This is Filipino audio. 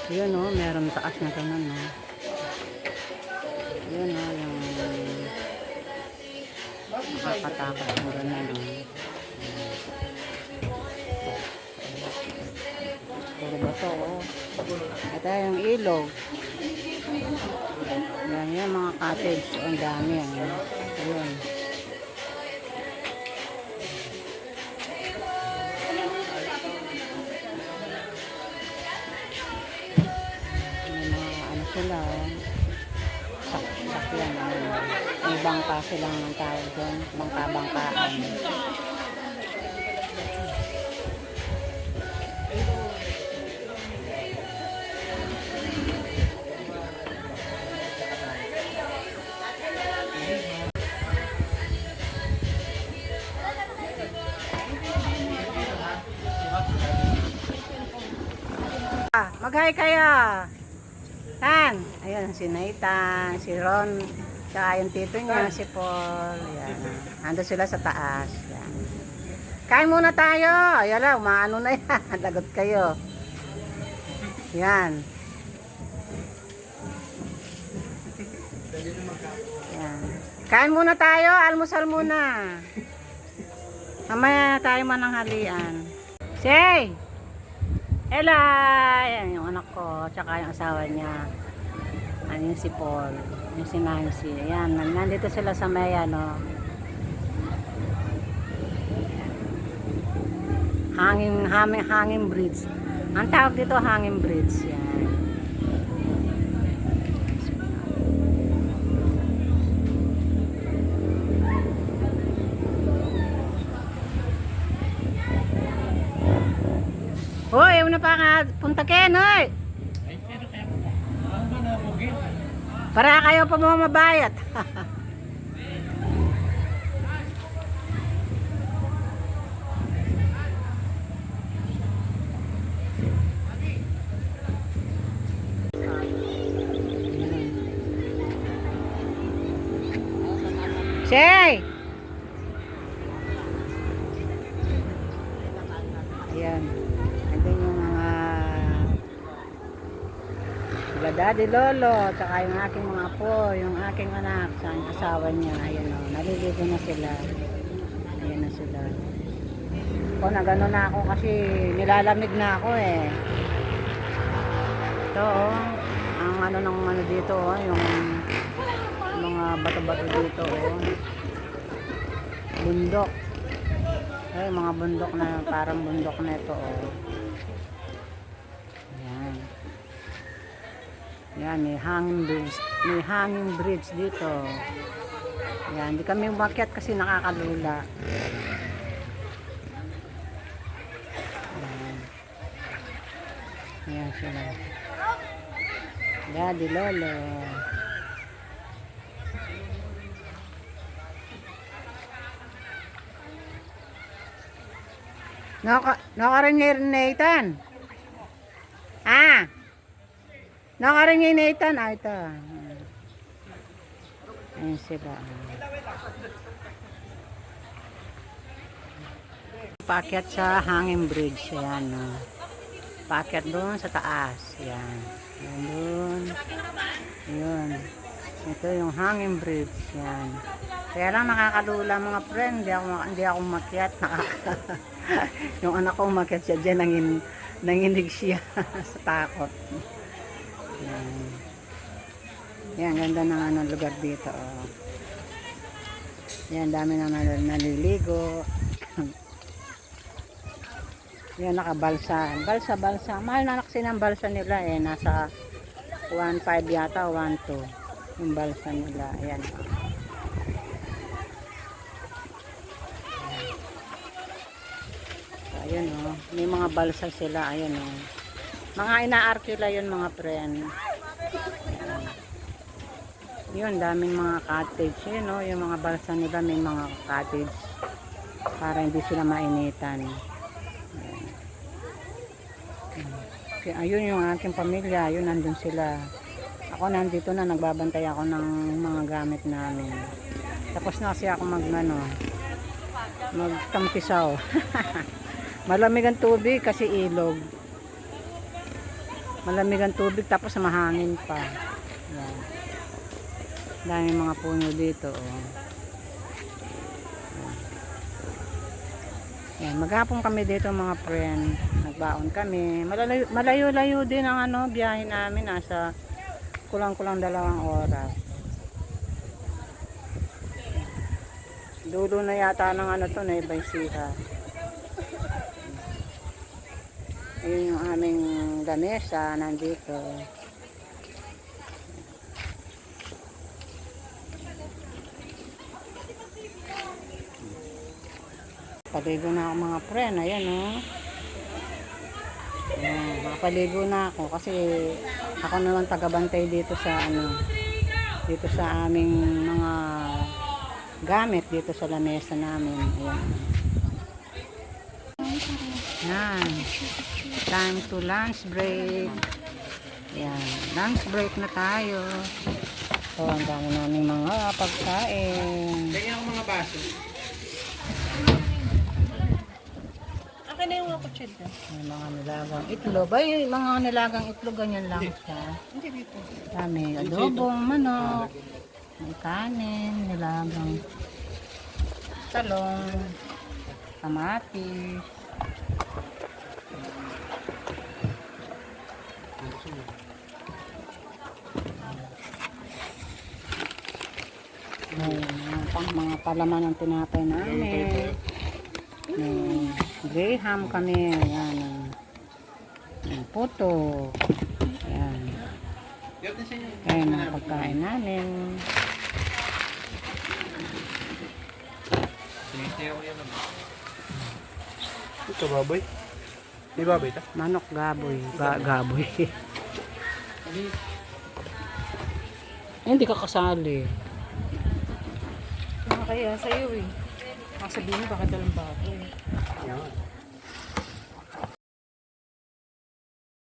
Yun o, meron taas na ganun o. Yun o, yung nakakatakot ng ganun o. Puro bato o. Ito yung ilog. Yan yung mga cottage. Ang dami yan. Ayun. May mga ano sila o. Sakyan. May bangka silang ang tawag doon. Bangka-bangkaan. Mag-hi kayo. Tan. Ayun, si Nathan, si Ron, tsaka yung tito niya, si Paul. Yan. Ando sila sa taas. Yan. Kain muna tayo. Ayan lang, umaano na yan. Lagot kayo. Yan. Yan. Kain muna tayo. Almusal muna. Mamaya tayo mananghalian. Say! Ella! Yan yung anak ko, tsaka yung asawa niya. Ano yung si Paul, yung si Nancy. Ayan, nandito sila sa may ano. Hanging bridge. Ang tawag dito hanging bridge. Yan. Hoy, una pa nga punta Ken, hoy. Para kayo pa mga mabayat. Say! Ayan. Ito yung mga sila daddy, lolo, tsaka yung aking mga apo, yung aking anak, sa asawa niya. Ayan o, naliligo na sila. Ayan na sila. Ako na gano'n na ako kasi nilalamig na ako eh. Ito o, ang ano ng ano dito o, yung mga bato-bato dito o. Bundok. Ay, mga bundok na parang bundok na ito o. Ayan. Yan, may hanging bridge. May hanging bridge dito. Yan, hindi kami umakyat kasi nakakalula. Yan. Yan sila. Daddy, lolo. Nakarinig Nathan. Ah. Nakarinig Nathan. Ah, ito. Ayan sila. Paakyat sa hanging bridge. Ayan. Paakyat doon sa taas. Ayan. Ayan doon. Ayan. Ito yung hanging bridge. Ayan. Kaya lang nakakalula mga friend. Hindi ako makyat. Yung anak ko umakyat siya dyan, nanginig siya sa takot. Yan. Yan, ganda ng ano, lugar dito. Oh. Yan, dami na naliligo. Yan, nakabalsa. Balsa. Mahal na kasi ng balsa nila eh. Nasa 1.5 yata, 1.2 yung balsa nila. Ayan. Ayan o, may mga balsa sila, ayan o. Mga inaarkila yun mga friend. Ayan. Yun, daming mga cottage. Yun o, yung mga balsa nila may mga cottage. Para hindi sila mainitan. Ayan. Okay, ayun yung aking pamilya, yun nandun sila. Ako nandito na, nagbabantay ako ng mga gamit namin. Tapos na kasi ako magtampisaw. Malamig ang tubig kasi ilog. Malamig ang tubig tapos mahangin pa. Yan. Dami mga puno dito. Oh. Yan. Maghapon kami dito mga friend. Nagbaon kami. Malayo-layo din ang biyahe namin. Nasa kulang-kulang 2 oras. Dulo na yata ng to, Nueva Ecija. Ayun yung aming lamesa nandito. Paligo na ako mga friend. Ayan Ayan, makapaligo na ako kasi ako naman tagabantay dito sa dito sa aming mga gamit dito sa lamesa namin. Ayan. Yan. Time to lunch break. Ayan. Lunch break na tayo. So, ang dami namin mga pagkain. Ganyan ang mga baso. Akin na yung mga kutsida. May mga nilagang itlog. Ay, mga nilagang itlog, ganyan lang siya. Hindi dito. Dami. Adobong manok. May kanin, nilagang talong, kamatis. May mga palaman ng tinapay namin. May graham kami. Ayan. May puto. Ayan. Ayan mga pagkain namin. Ito baboy. Di baboy ta? Manok gaboy. Gaboy. Hindi ka kasali. Kaya sa'yo eh. Sabihin mo bakit dalang baboy.